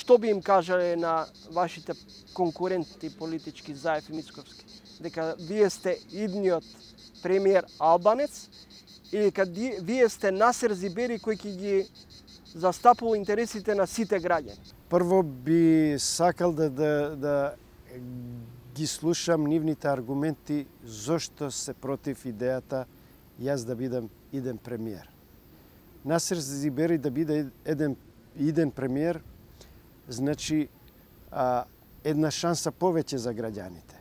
што би им кажале на вашите конкуренти политички Заев и Мицковски? Дека вие сте идниот премиер албанец или дека вие сте Насер Зибери кој ќе ги застапува интересите на сите граѓани? Прво би сакал да ги слушам нивните аргументи зошто се против идејата јас да бидам иден премиер. Насер Зибери да биде иден премиер, значи една шанса повеќе за граѓаните.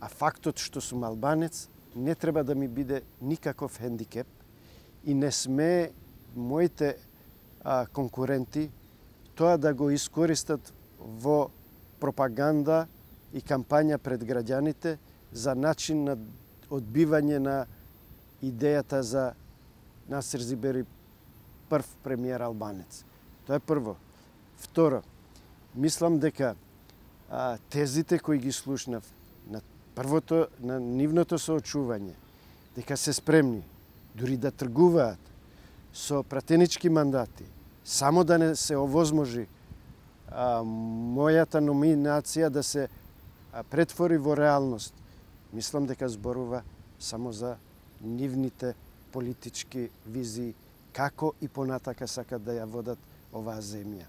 А фактот што сум албанец не треба да ми биде никаков хендикеп и не сме моите конкуренти тоа да го искористат во пропаганда и кампања пред граѓаните за начин на одбивање на идејата за Насер Зибери прв премиер албанец. Тоа е прво. Второ, мислам дека тезите кои ги слушнав на првото, на нивното соочување, дека се спремни дури да тргуваат со пратенички мандати, само да не се овозможи мојата номинација да се претвори во реалност, мислам дека зборува само за нивните политички визии, како и понатака сакат да ја водат оваа земја.